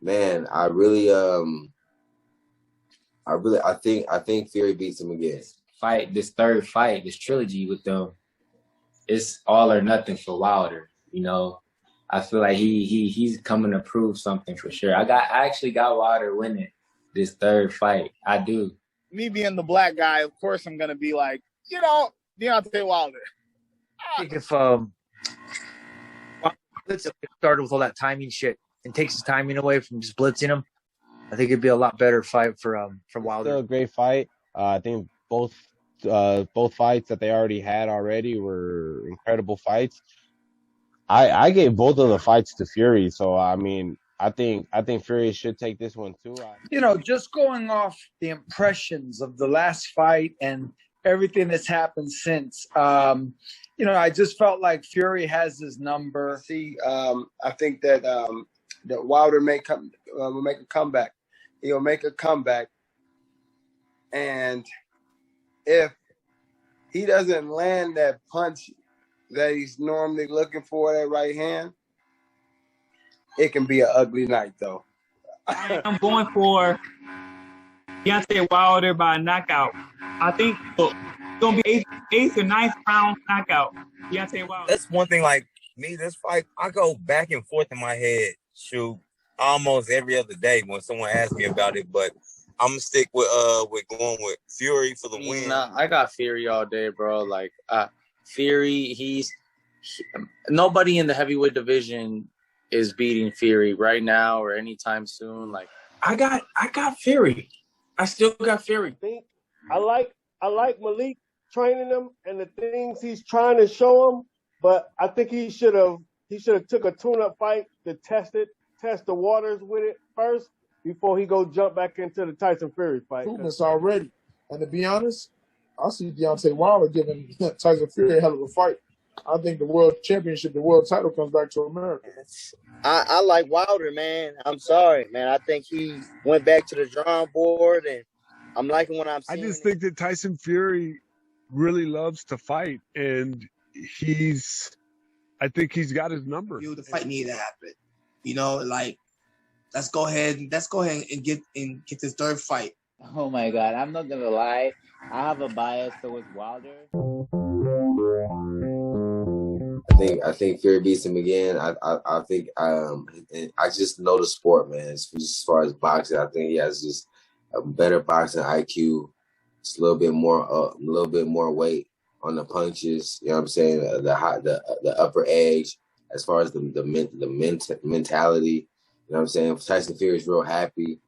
Man, I think Fury beats him again. This third fight, this trilogy with them, it's all or nothing for Wilder. You know, I feel like he's coming to prove something for sure. I actually got Wilder winning this third fight. I do. Me being the black guy, of course I'm gonna be like, Deontay Wilder. I think if Wilder started with all that timing shit and takes his timing away from just blitzing him, I think it'd be a lot better fight for Wilder. Still a great fight. I think both fights that they already were incredible fights. I gave both of the fights to Fury, so I mean, I think Fury should take this one too. Just going off the impressions of the last fight and everything that's happened since, I just felt like Fury has his number. I think that Wilder will make a comeback. He'll make a comeback, and if he doesn't land that punch that he's normally looking for, that right hand, it can be an ugly night, though. I'm going for Deontay Wilder by knockout. I think it's going to be eighth or ninth round knockout. Deontay Wilder. That's one thing, like me, this fight, I go back and forth in my head, almost every other day when someone asks me about it, but I'm going to stick with going with Fury for the win. Nah, I got Fury all day, bro. Like, Fury, nobody in the heavyweight division is beating Fury right now or anytime soon. Like, I got Fury. I still got Fury. I like Malik training him and the things he's trying to show him, but I think he should have took a tune-up fight to test the waters with it first before he go jump back into the Tyson Fury fight. Improvements already. And to be honest, I see Deontay Wilder giving Tyson Fury a hell of a fight. I think the world championship, the world title comes back to America. I like Wilder, man. I'm sorry, man. I think he went back to the drawing board, and I'm liking what I'm seeing. I just think that Tyson Fury really loves to fight, and I think he's got his number. The fight needed to happen. Let's go ahead and get this third fight. Oh my God, I'm not gonna lie. I have a bias towards Wilder. I think Fury beats him again. I think I just know the sport, man. As far as boxing, I think he has just a better boxing IQ. It's a little bit more weight on the punches. You know what I'm saying? The upper edge as far as the mentality. You know what I'm saying? Tyson Fury is real happy.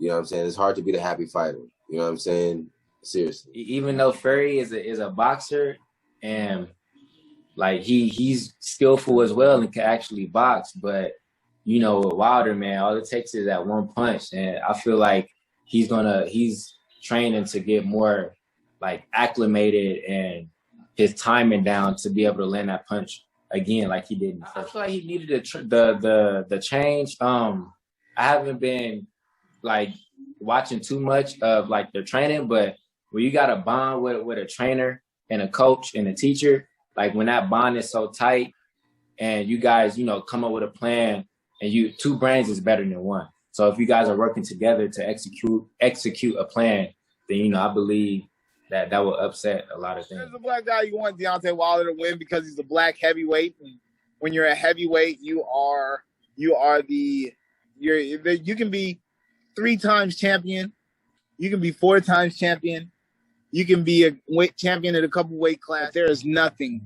You know what I'm saying? It's hard to be the happy fighter. You know what I'm saying? Seriously. Even though Fury is a boxer and like he's skillful as well and can actually box, but with Wilder, man, all it takes is that one punch, and I feel like he's training to get more like acclimated and his timing down to be able to land that punch again like he did. I feel like he needed the change. I haven't been like watching too much of like their training, but when you got a bond with a trainer and a coach and a teacher, like when that bond is so tight and you guys, come up with a plan and two brains is better than one. So if you guys are working together to execute a plan, then, I believe that will upset a lot of things. As a black guy, you want Deontay Wilder to win because he's a black heavyweight. And when you're a heavyweight, you can be 3 times champion. You can be 4 times champion. You can be a weight champion at a couple weight class. There is nothing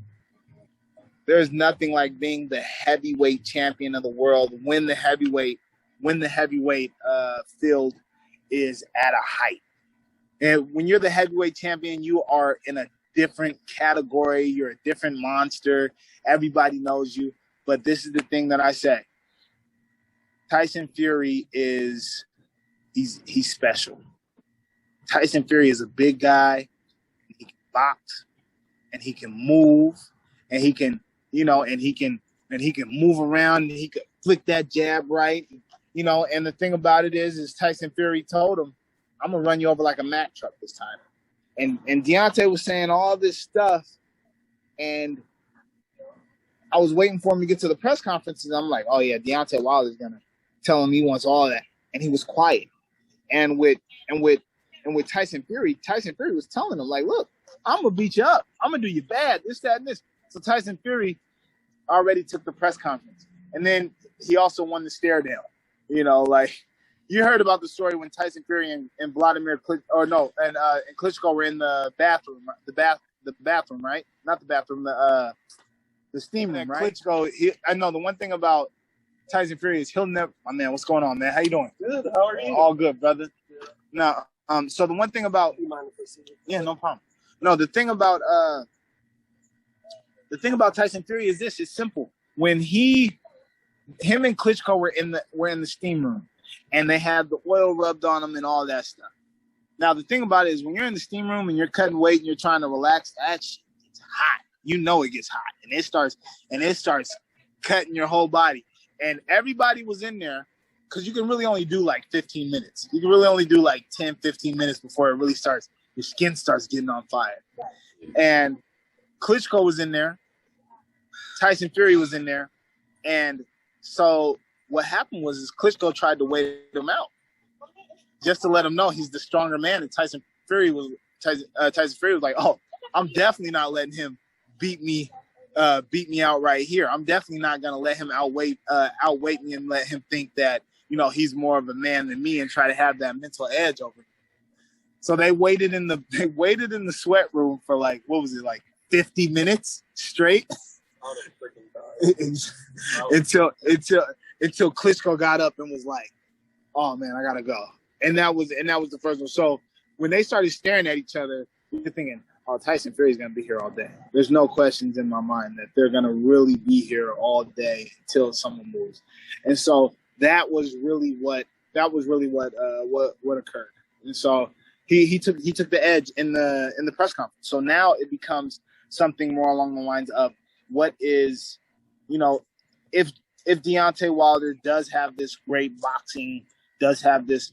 like being the heavyweight champion of the world when the heavyweight field is at a height. And when you're the heavyweight champion, you are in a different category. You're a different monster. Everybody knows you. But this is the thing that I say. Tyson Fury he's special. Tyson Fury is a big guy. He can box and he can move and he can move around and he can flick that jab right. And the thing about it is Tyson Fury told him, I'm gonna run you over like a Mack truck this time. And Deontay was saying all this stuff, and I was waiting for him to get to the press conference, and I'm like, oh yeah, Deontay Wilder's gonna telling him he wants all that, and he was quiet. And with Tyson Fury was telling him, like, look, I'm gonna beat you up. I'm gonna do you bad, this, that, and this. So Tyson Fury already took the press conference. And then he also won the stare down. You know, like, you heard about the story when Tyson Fury and Vladimir and Klitschko were in the bathroom, the bathroom, right? Not the bathroom, the steam room, right? Klitschko, I know the one thing about Tyson Fury is he'll never. My man, what's going on, man? How you doing? Good. How are you? All good, brother. Now, so the one thing about no problem. No, the thing about Tyson Fury is this. It's simple. When him and Klitschko were in the steam room, and they had the oil rubbed on them and all that stuff. Now, the thing about it is when you're in the steam room and you're cutting weight and you're trying to relax, that shit gets hot. You know it gets hot, and it starts cutting your whole body. And everybody was in there because you can really only do like 15 minutes. You can really only do like 10, 15 minutes before it really starts. Your skin starts getting on fire. And Klitschko was in there. Tyson Fury was in there. And so what happened was Klitschko tried to wait him out just to let him know he's the stronger man. And Tyson Fury was like, oh, I'm definitely not letting him beat me out right here. I'm definitely not gonna let him outweigh me and let him think that, you know, he's more of a man than me and try to have that mental edge over me. So they waited in the sweat room for like, what was it, like 50 minutes straight? until Klitschko got up and was like, oh man, I gotta go. And that was the first one. So when they started staring at each other, you're thinking, oh, Tyson Fury's gonna be here all day. There's no questions in my mind that they're gonna really be here all day until someone moves. And so that was really what occurred. And so he took the edge in the press conference. So now it becomes something more along the lines of what is, you know, if Deontay Wilder does have this great boxing, does have this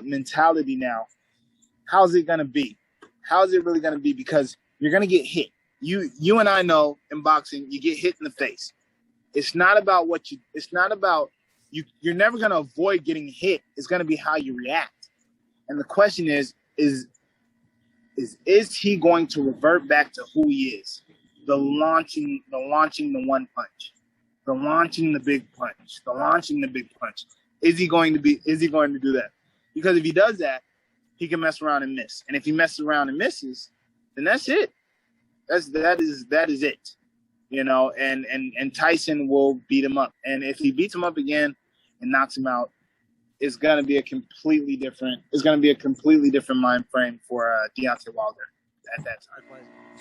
mentality now, how's it gonna be? How is it really going to be? Because you're going to get hit. You and I know in boxing, you get hit in the face. It's not about you're never going to avoid getting hit. It's going to be how you react. And the question is he going to revert back to who he is? The launching the one punch, the launching the big punch, the launching the big punch. Is he going to do that? Because if he does that, he can mess around and miss. And if he messes around and misses, then that's it. That is it. You know, and Tyson will beat him up. And if he beats him up again and knocks him out, it's gonna be a completely different mind frame for Deontay Wilder at that time.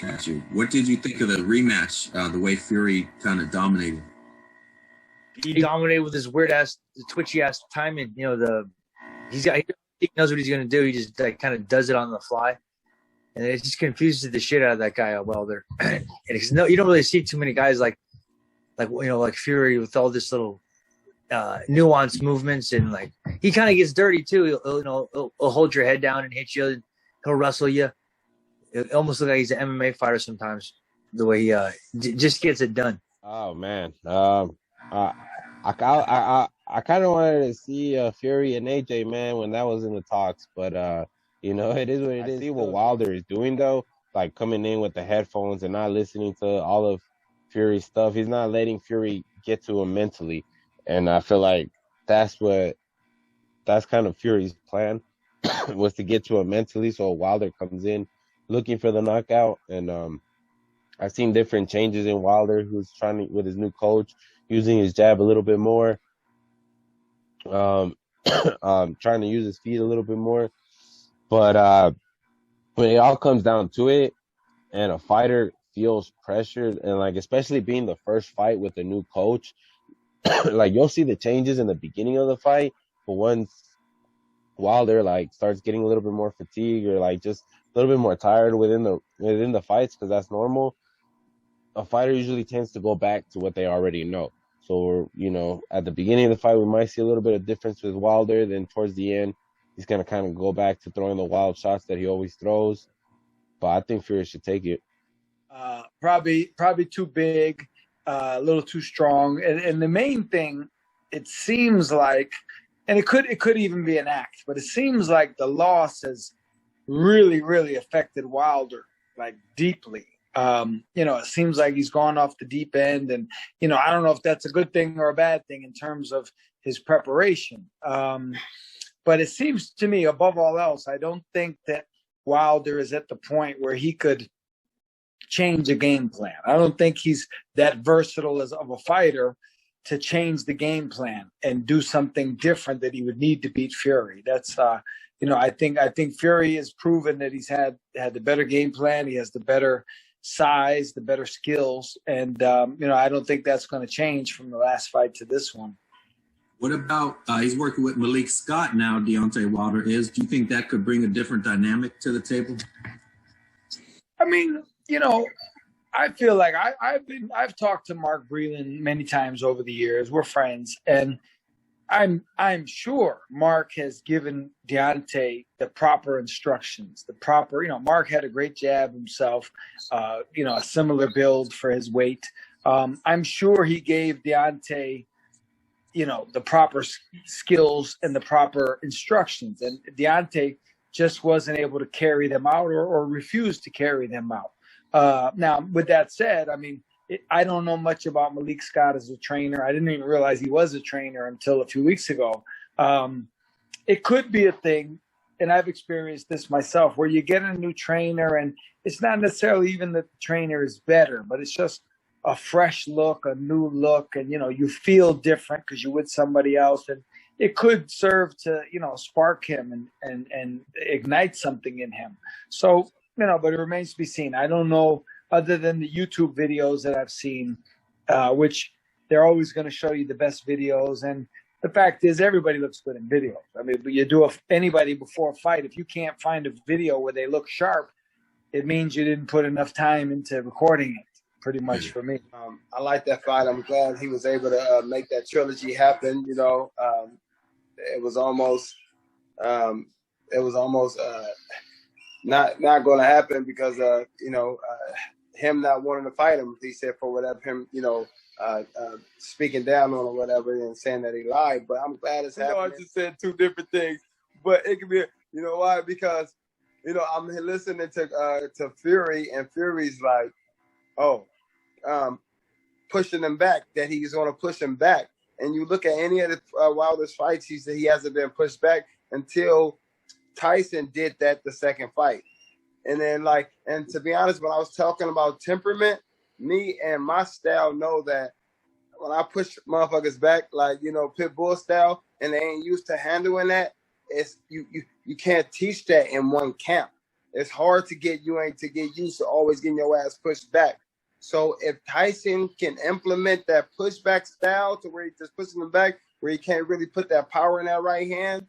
Got you. What did you think of the rematch? The way Fury kind of dominated. He dominated with his weird ass, twitchy ass timing. You know, he knows what he's going to do. He just kind of does it on the fly. And it just confuses the shit out of that guy, Wilder. And you don't really see too many guys like Fury with all this little nuanced movements. And like, he kind of gets dirty too. He'll hold your head down and hit you. And he'll wrestle you. It almost looks like he's an MMA fighter sometimes, the way he just gets it done. Oh, man. I kind of wanted to see Fury and AJ, man, when that was in the talks. But, you know, it is what it is. I see what Wilder is doing, though, like coming in with the headphones and not listening to all of Fury's stuff. He's not letting Fury get to him mentally. And I feel like that's kind of Fury's plan, was to get to him mentally. So Wilder comes in looking for the knockout. And I've seen different changes in Wilder, who's trying to, with his new coach, using his jab a little bit more. Trying to use his feet a little bit more. But when it all comes down to it and a fighter feels pressured, and like especially being the first fight with a new coach, like you'll see the changes in the beginning of the fight, but once Wilder like starts getting a little bit more fatigued or like just a little bit more tired within the fights, because that's normal, a fighter usually tends to go back to what they already know. So, you know, at the beginning of the fight, we might see a little bit of difference with Wilder. Then towards the end, he's going to kind of go back to throwing the wild shots that he always throws. But I think Fury should take it. Probably too big, a little too strong. And the main thing it seems like, and it could even be an act, but it seems like the loss has really, really affected Wilder, like, deeply. It seems like he's gone off the deep end, and I don't know if that's a good thing or a bad thing in terms of his preparation. But it seems to me, above all else, I don't think that Wilder is at the point where he could change a game plan. I don't think he's that versatile as of a fighter to change the game plan and do something different that he would need to beat Fury. That's I think Fury has proven that he's had the better game plan. He has the better size, the better skills, and I don't think that's going to change from the last fight to this one. What about he's working with Malik Scott now? Deontay Wilder is. Do you think that could bring a different dynamic to the table? I mean, I feel like I've talked to Mark Breland many times over the years. We're friends, and I'm sure Mark has given Deontay the proper instructions, Mark had a great jab himself, a similar build for his weight. I'm sure he gave Deontay, the proper skills and the proper instructions, and Deontay just wasn't able to carry them out or refused to carry them out. Now, with that said, I mean, I don't know much about Malik Scott as a trainer. I didn't even realize he was a trainer until a few weeks ago. It could be a thing, and I've experienced this myself, where you get a new trainer, and it's not necessarily even that the trainer is better, but it's just a fresh look, a new look, and, you feel different because you're with somebody else, and it could serve to, spark him and ignite something in him. So, but it remains to be seen. I don't know, other than the YouTube videos that I've seen, which they're always going to show you the best videos. And the fact is, everybody looks good in videos. I mean, you do anybody before a fight, if you can't find a video where they look sharp, it means you didn't put enough time into recording it, pretty much for me. I like that fight. I'm glad he was able to make that trilogy happen. It was almost not going to happen because him not wanting to fight him. He said for whatever him speaking down on or whatever and saying that he lied. But I'm glad it's happening. I just said two different things, but it could be. You know why? Because I'm listening to Fury, and Fury's like, pushing him back. That he's going to push him back. And you look at any of the Wilder's fights, he said he hasn't been pushed back until Tyson did that the second fight. And then, and to be honest, when I was talking about temperament, me and my style know that when I push motherfuckers back, pit bull style, and they ain't used to handling that, it's you can't teach that in one camp. It's hard to get used to always getting your ass pushed back. So if Tyson can implement that pushback style to where he just pushes him back, where he can't really put that power in that right hand,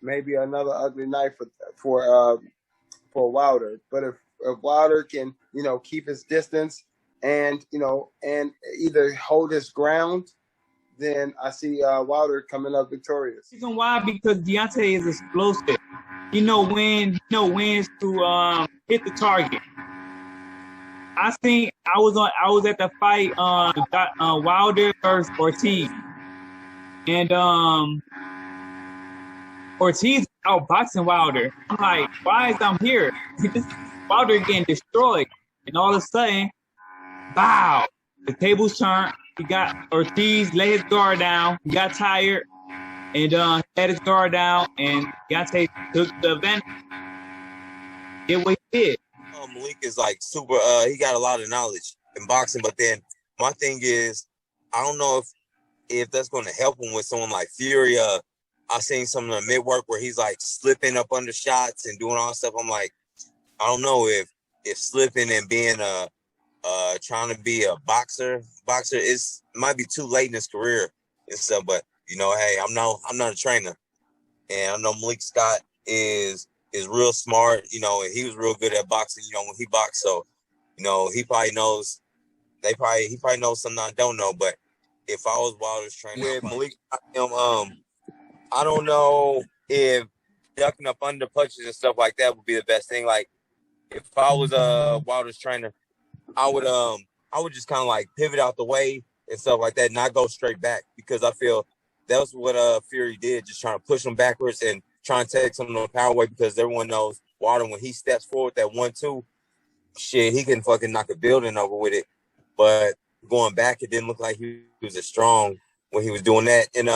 maybe another ugly night for Wilder. But if Wilder can, keep his distance and either hold his ground, then I see Wilder coming up victorious. Reason why? Because Deontay is explosive. He knows when to hit the target. I was at the fight Wilder versus Ortiz, and Ortiz outboxing Wilder. I'm like, why is I'm here? Wilder getting destroyed, and all of a sudden, bow! The tables turned. He got Ortiz lay his guard down. He got tired, and had his guard down, and Deontay took the advantage. Did what he did. Malik is super. He got a lot of knowledge in boxing, but then my thing is, I don't know if that's going to help him with someone like Fury. I seen some of the mid work where he's slipping up under shots and doing all that stuff. I'm like, I don't know if slipping and being trying to be a boxer might be too late in his career and stuff. But hey, I'm not a trainer, and I know Malik Scott is real smart, and he was real good at boxing, when he boxed. So, he probably knows. He probably knows something I don't know. But if I was Wilder's trainer with Malik, I don't know if ducking up under punches and stuff like that would be the best thing. If I was Wilder's trainer, I would just kind of pivot out the way and stuff like that, not go straight back, because I feel that was what Fury did, just trying to push him backwards and trying to take some of the power away, because everyone knows Wilder, when he steps forward that 1-2, shit, he can fucking knock a building over with it. But going back, it didn't look like he was as strong when he was doing that. And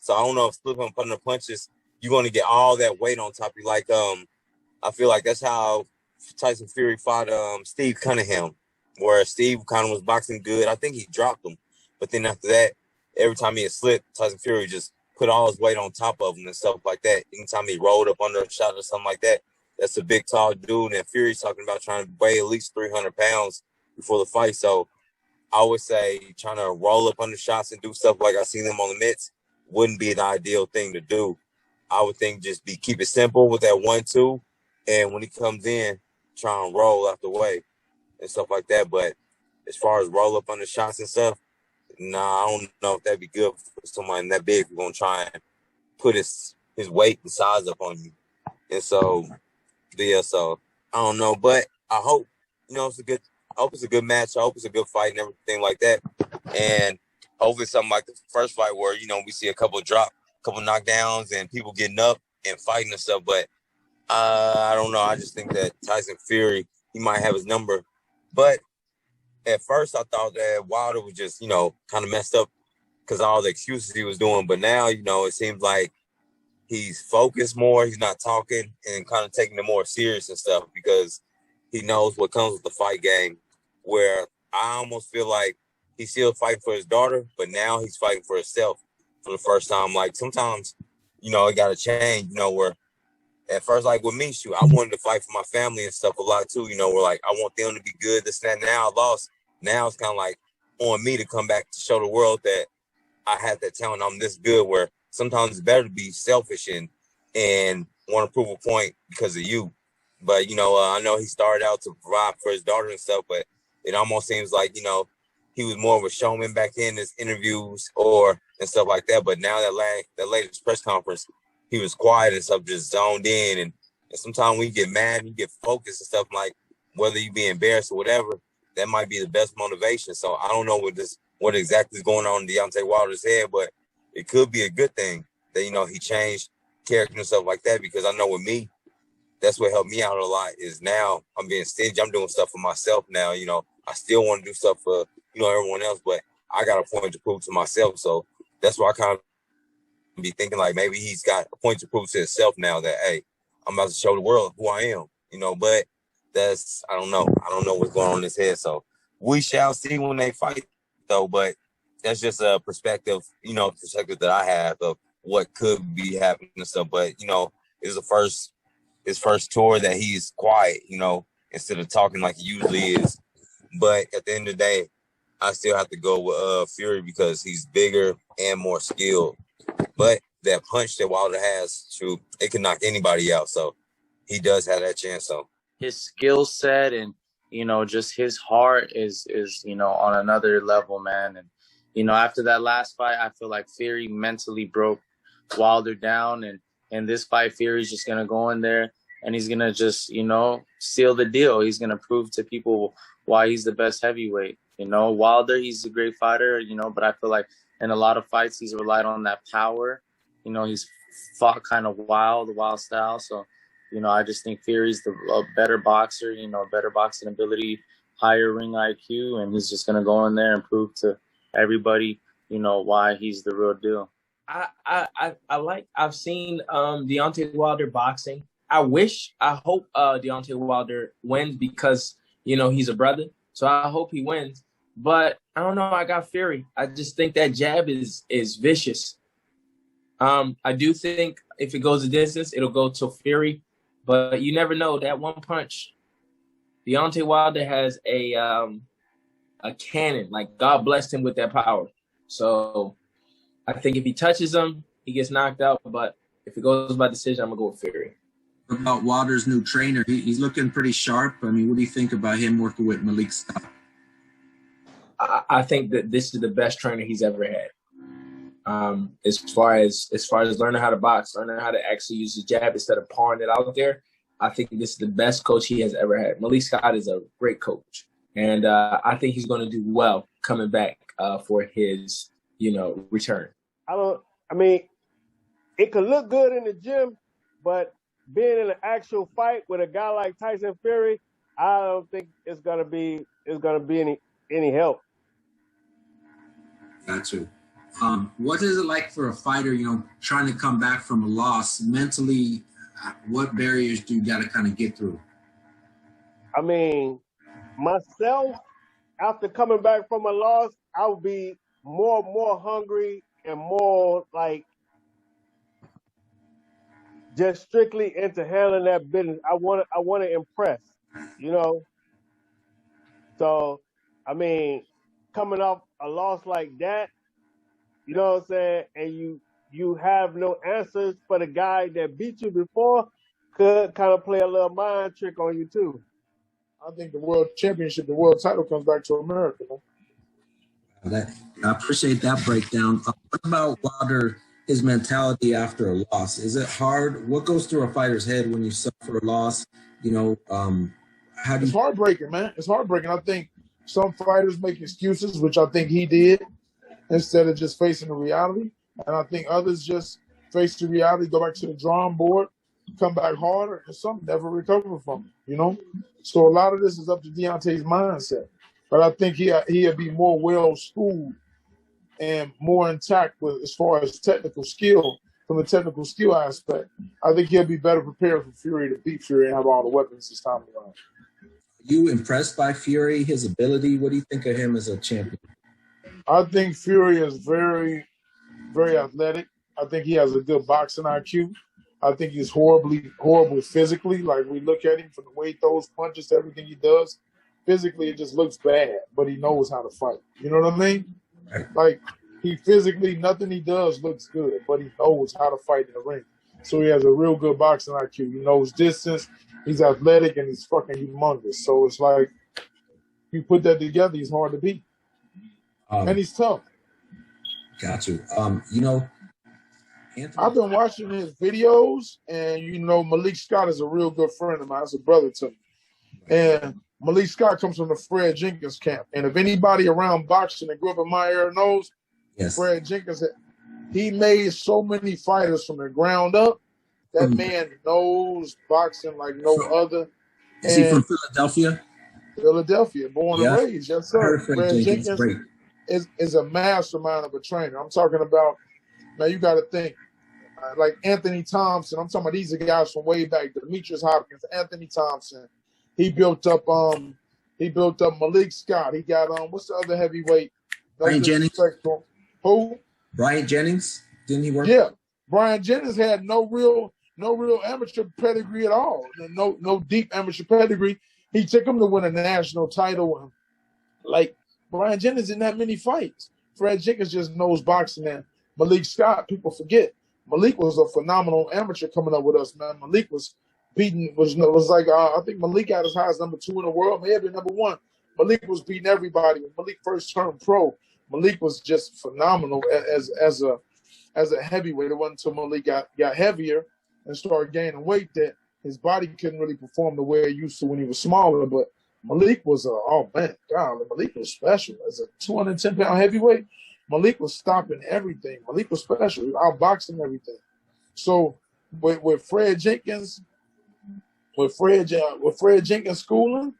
so I don't know if flipping and putting the punches, you're going to get all that weight on top of you. Like I feel like that's how Tyson Fury fought Steve Cunningham, where Steve kind of was boxing good. I think he dropped him, but then after that, every time he had slipped, Tyson Fury just put all his weight on top of him and stuff like that. Anytime he rolled up under a shot or something like that, that's a big, tall dude. And Fury's talking about trying to weigh at least 300 pounds before the fight. So I would say trying to roll up under shots and do stuff like I seen them on the mitts wouldn't be the ideal thing to do. I would think just keep it simple with that 1-2. And when he comes in, try and roll out the way and stuff like that. But as far as roll up under shots and stuff, nah, I don't know if that'd be good for someone that big who's gonna try and put his weight and size up on you. And so, yeah, so I don't know, but I hope it's a good match. I hope it's a good fight and everything like that. And hopefully something like the first fight where we see a couple knockdowns and people getting up and fighting and stuff. But I don't know. I just think that Tyson Fury, he might have his number, but at first, I thought that Wilder was just, kind of messed up because of all the excuses he was doing. But now, it seems like he's focused more. He's not talking and kind of taking it more serious and stuff because he knows what comes with the fight game, where I almost feel like he's still fighting for his daughter, but now he's fighting for himself for the first time. Like sometimes, it got to change, where at first, like with me, shoot, I wanted to fight for my family and stuff a lot too, where like I want them to be good, this and that. Now I lost. Now it's kind of like on me to come back to show the world that I had that talent. I'm this good, where sometimes it's better to be selfish and want to prove a point because of you. But, I know he started out to provide for his daughter and stuff, but it almost seems like, he was more of a showman back in his interviews and stuff like that. But now that latest press conference, he was quiet and stuff, just zoned in. And sometimes when you get mad, you get focused and stuff, like whether you be embarrassed or whatever, that might be the best motivation. So I don't know what exactly is going on in Deontay Wilder's head, but it could be a good thing that, he changed character and stuff like that, because I know with me, that's what helped me out a lot is now I'm being stingy. I'm doing stuff for myself now. I still want to do stuff for, everyone else, but I got a point to prove to myself. So that's why I kind of be thinking like maybe he's got a point to prove to himself now that, hey, I'm about to show the world who I am, but I don't know. I don't know what's going on in his head. So we shall see when they fight though, but that's just a perspective that I have of what could be happening and stuff. But, it's his first tour that he's quiet, instead of talking like he usually is. But at the end of the day, I still have to go with Fury because he's bigger and more skilled. But that punch that Wilder has, it can knock anybody out. So he does have that chance. So his skill set and, just his heart is on another level, man. And, after that last fight, I feel like Fury mentally broke Wilder down. And this fight, Fury's just going to go in there and he's going to just, seal the deal. He's going to prove to people why he's the best heavyweight. Wilder, he's a great fighter, but I feel like in a lot of fights, he's relied on that power. He's fought kind of wild style. So, I just think Fury's a better boxer, better boxing ability, higher ring IQ, and he's just going to go in there and prove to everybody, why he's the real deal. I've seen Deontay Wilder boxing. I hope Deontay Wilder wins because, he's a brother. So I hope he wins. But I don't know. I got Fury. I just think that jab is vicious. I do think if it goes a distance, it'll go to Fury. But you never know. That one punch, Deontay Wilder has a cannon. Like, God blessed him with that power. So I think if he touches him, he gets knocked out. But if it goes by decision, I'm going to go with Fury. About Wilder's new trainer, he's looking pretty sharp. I mean, what do you think about him working with Malik Scott? I think that this is the best trainer he's ever had. As far as learning how to box, learning how to actually use his jab instead of pawing it out there, I think this is the best coach he has ever had. Malik Scott is a great coach, and I think he's going to do well coming back for his, return. I mean, it could look good in the gym, but being in an actual fight with a guy like Tyson Fury, I don't think it's gonna be any help. Gotcha. What is it like for a fighter, trying to come back from a loss mentally? What barriers do you got to kind of get through? I mean, myself, after coming back from a loss, I would be more hungry and more like just strictly into handling that business. I want to impress, you know. So, I mean, coming off a loss like that, you know what I'm saying, and you have no answers for the guy that beat you before, could kind of play a little mind trick on you too. I think the world championship, the world title comes back to America. I appreciate that breakdown. What about Wilder, his mentality after a loss? Is it hard? What goes through a fighter's head when you suffer a loss? It's heartbreaking, man. It's heartbreaking. I think some fighters make excuses, which I think he did, instead of just facing the reality. And I think others just face the reality, go back to the drawing board, come back harder, and some never recover from it, So a lot of this is up to Deontay's mindset. But I think he'll be more well-schooled and more intact as far as technical skill, from the technical skill aspect. I think he'll be better prepared for Fury to beat Fury and have all the weapons this time around. You impressed by Fury, his ability? What do you think of him as a champion? I think Fury is very, very athletic. I think he has a good boxing IQ. I think he's horrible physically. Like, we look at him from the way he throws punches to everything he does. Physically, it just looks bad, but he knows how to fight. You know what I mean? Right. Like, he physically, nothing he does looks good, but he knows how to fight in the ring. So he has a real good boxing IQ. He knows distance. He's athletic, and he's fucking humongous. So it's like, you put that together, he's hard to beat. And he's tough. Got you. Anthony, I've been watching his videos, and Malik Scott is a real good friend of mine. He's a brother to me. And Malik Scott comes from the Fred Jenkins camp. And if anybody around boxing that grew up in my era knows, yes, Fred Jenkins, he made so many fighters from the ground up. That man knows boxing like no other. Is he from Philadelphia? Philadelphia, born and raised. Yes, sir. Fred Jenkins is a mastermind of a trainer. I'm talking about, now you got to think, like Anthony Thompson. I'm talking about these are guys from way back. Demetrius Hopkins, Anthony Thompson. He built up Malik Scott. He got what's the other heavyweight? Brian Jennings. Who? Brian Jennings. Didn't he work? Yeah. Brian Jennings had no real amateur pedigree at all. No deep amateur pedigree. He took him to win a national title. Like, Brian Jennings didn't have many fights. Fred Jenkins just knows boxing. And Malik Scott, people forget. Malik was a phenomenal amateur coming up with us, man. Malik was beating, I think Malik got as high as number 2 in the world, maybe number 1. Malik was beating everybody. When Malik first turned pro, Malik was just phenomenal as a heavyweight. It wasn't until Malik got heavier and started gaining weight that his body couldn't really perform the way it used to when he was smaller. But Malik was Malik was special. As a 210-pound heavyweight, Malik was stopping everything. Malik was special. He was outboxing everything. So with Fred Jenkins schooling,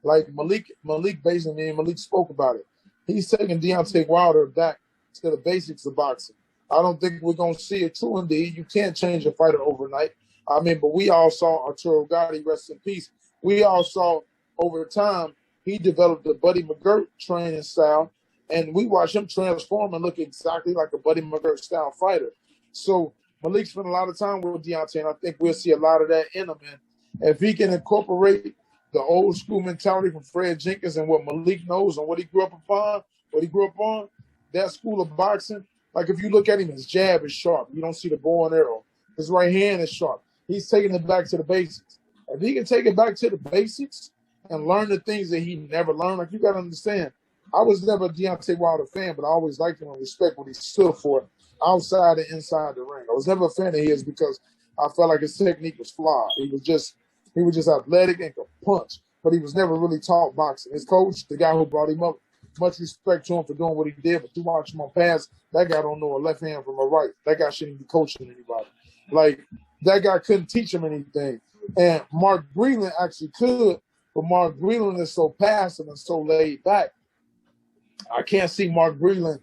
like Malik basically, and Malik spoke about it. He's taking Deontay Wilder back to the basics of boxing. I don't think we're going to see it true indeed. You can't change a fighter overnight. But we all saw Arturo Gatti, rest in peace. We all saw over time he developed the Buddy McGirt training style, and we watched him transform and look exactly like a Buddy McGirt style fighter. So Malik spent a lot of time with Deontay, and I think we'll see a lot of that in him. And if he can incorporate the old school mentality from Fred Jenkins and what Malik knows and what he grew up on, that school of boxing, like if you look at him, his jab is sharp. You don't see the bow and arrow. His right hand is sharp. He's taking it back to the basics. If he can take it back to the basics and learn the things that he never learned, like you got to understand, I was never a Deontay Wilder fan, but I always liked him and respect what he stood for outside and inside the ring. I was never a fan of his because I felt like his technique was flawed. He was just athletic and could punch, but he was never really taught boxing. His coach, the guy who brought him up, much respect to him for doing what he did, but you watch him on pass, that guy don't know a left hand from a right. That guy shouldn't be coaching anybody. Like, that guy couldn't teach him anything. And Mark Breland actually could, but Mark Breland is so passive and so laid back. I can't see Mark Breland.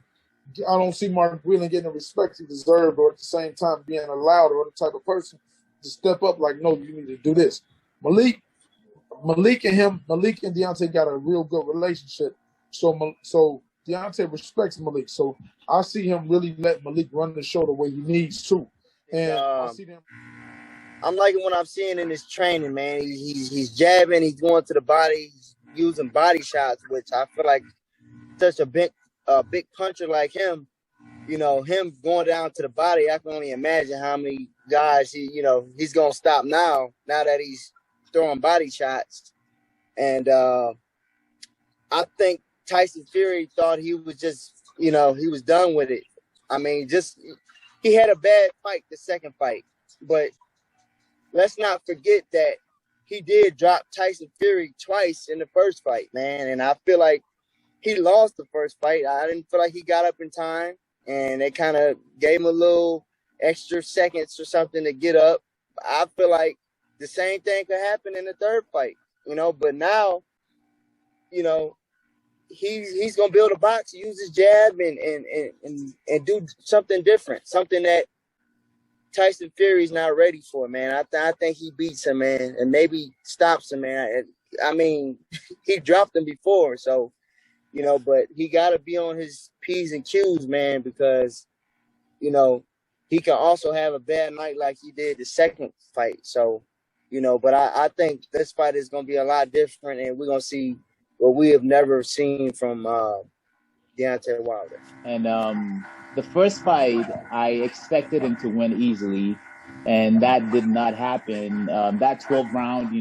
I don't see Mark Breland getting the respect he deserved, or at the same time being allowed, or the type of person to step up like, no, you need to do this. Malik and Deontay got a real good relationship. So Deontay respects Malik. So I see him really let Malik run the show the way he needs to. And I see them. I'm liking what I'm seeing in his training, man. He's jabbing, he's going to the body, he's using body shots, which I feel like such a big puncher like him, him going down to the body, I can only imagine how many guys he's gonna stop now that he's throwing body shots. And I think Tyson Fury thought he was just, he was done with it. I mean, he had a bad fight the second fight, but let's not forget that he did drop Tyson Fury twice in the first fight, man. And I feel like he lost the first fight. I didn't feel like he got up in time, and they kind of gave him a little extra seconds or something to get up. I feel like the same thing could happen in the third fight, but now, he's going to build a box, use his jab and do something different, something that Tyson Fury's not ready for, man. I think he beats him, man, and maybe stops him, man. I mean, he dropped him before, so, but he got to be on his P's and Q's, man, because, he can also have a bad night like he did the second fight. So, but I think this fight is going to be a lot different, and we're going to see what we have never seen from Deontay Wilder. And the first fight, I expected him to win easily, and that did not happen. That 12th round,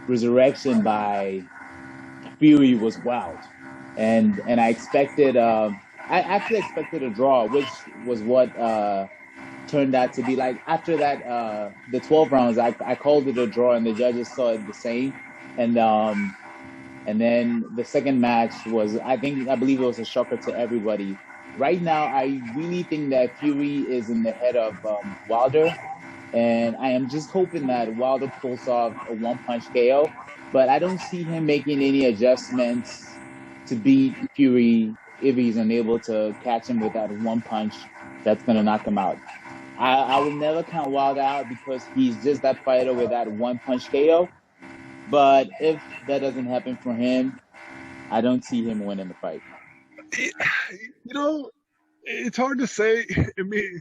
resurrection by Fury was wild. And I expected I actually expected a draw, which was what turned out to be. Like, after that, the 12 rounds, I called it a draw, and the judges saw it the same. And then the second match was, I believe it was a shocker to everybody. Right now, I really think that Fury is in the head of Wilder, and I am just hoping that Wilder pulls off a one-punch KO, but I don't see him making any adjustments to beat Fury if he's unable to catch him with that one punch that's going to knock him out. I will never count Wilder out because he's just that fighter with that one-punch KO, but if that doesn't happen for him, I don't see him winning the fight. It's hard to say. I mean,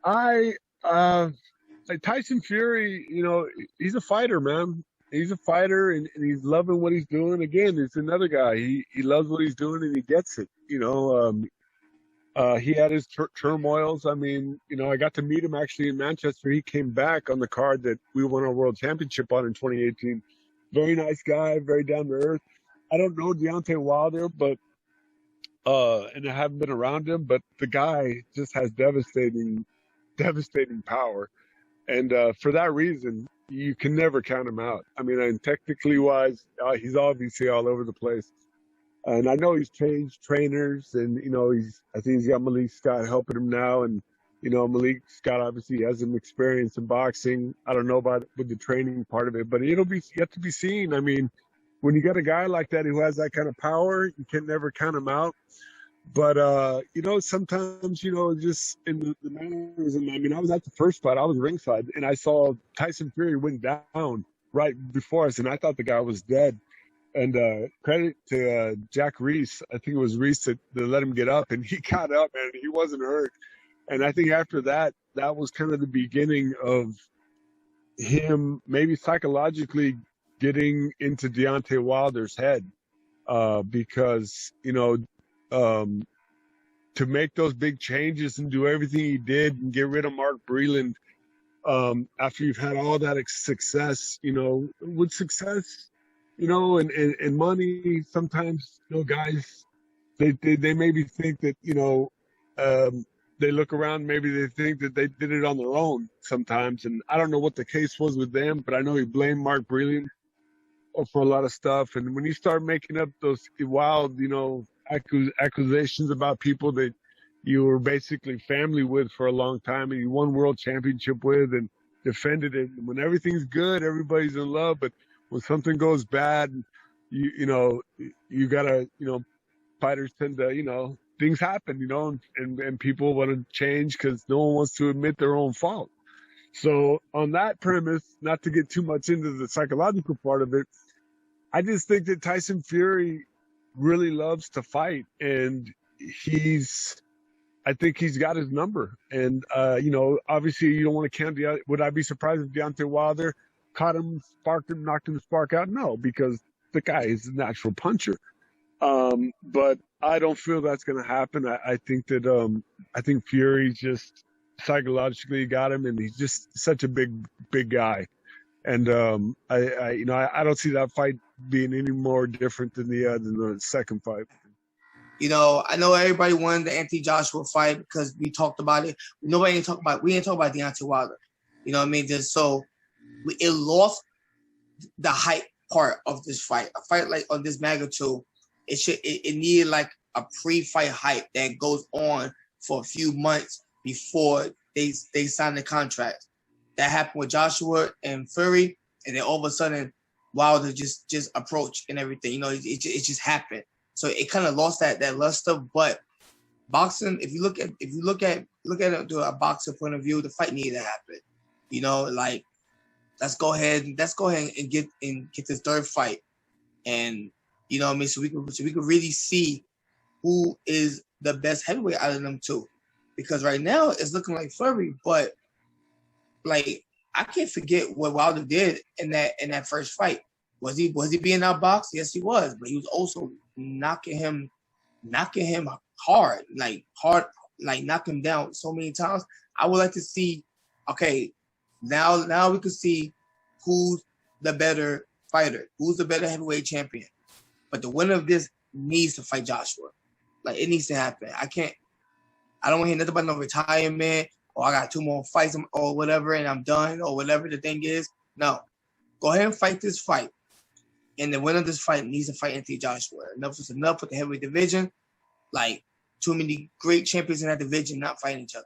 like Tyson Fury, he's a fighter, man. He's a fighter, and he's loving what he's doing. Again, it's another guy. He loves what he's doing, and he gets it. He had his turmoils. I mean, I got to meet him actually in Manchester. He came back on the card that we won our world championship on in 2018. Very nice guy, very down to earth. I don't know Deontay Wilder, but and I haven't been around him, but the guy just has devastating power. And for that reason, you can never count him out. I mean, technically wise, he's obviously all over the place. And I know he's changed trainers, and I think he's got Malik Scott helping him now, and Malik Scott obviously has some experience in boxing. I don't know about with the training part of it, but it'll be yet to be seen. I mean, when you got a guy like that who has that kind of power, you can never count him out. But sometimes just in the mannerism. I mean, I was at the first fight, I was ringside, and I saw Tyson Fury went down right before us, and I thought the guy was dead. And credit to Jack Reese. I think it was Reese that let him get up, and he got up, and he wasn't hurt. And I think after that, that was kind of the beginning of him maybe psychologically getting into Deontay Wilder's head, because, to make those big changes and do everything he did and get rid of Mark Breland, after you've had all that success, with success, and money, sometimes, guys, they maybe think that, they look around, maybe they think that they did it on their own sometimes. And I don't know what the case was with them, but I know he blamed Mark Breland for a lot of stuff. And when you start making up those wild, accusations about people that you were basically family with for a long time and you won world championship with and defended it. And when everything's good, everybody's in love. But when something goes bad, you gotta, fighters tend to, things happen, and people want to change because no one wants to admit their own fault. So on that premise, not to get too much into the psychological part of it, I just think that Tyson Fury really loves to fight, and I think he's got his number. And, obviously you don't want to count would I be surprised if Deontay Wilder caught him, sparked him, knocked him the spark out? No, because the guy is a natural puncher. But I don't feel that's going to happen. I think that, I think Fury just psychologically got him, and he's just such a big guy. And, I don't see that fight being any more different than the second fight. I know everybody wanted the Anthony Joshua fight because we talked about it. We didn't talk about Deontay Wilder. You know what I mean? It lost the hype part of this fight. A fight like on this magnitude, it needed like a pre-fight hype that goes on for a few months before they sign the contract. That happened with Joshua and Fury, and then all of a sudden Wilder just approached and everything. It just happened. So it kind of lost that luster. But boxing, if you look at it through a boxer point of view, the fight needed to happen. Let's go ahead and get this third fight, and so we could really see who is the best heavyweight out of them two. Because right now it's looking like Fury, but like I can't forget what Wilder did in that first fight. Was he being outboxed? Yes, he was, but he was also knocking him hard, like knocking him down so many times. I would like to see, okay, now we can see who's the better fighter, who's the better heavyweight champion. But the winner of this needs to fight Joshua. Like, it needs to happen. I don't want to hear nothing about no retirement or I got 2 more fights or whatever and I'm done or whatever the thing is. No. Go ahead and fight this fight. And the winner of this fight needs to fight Anthony Joshua. Enough is enough with the heavyweight division. Like, too many great champions in that division not fighting each other.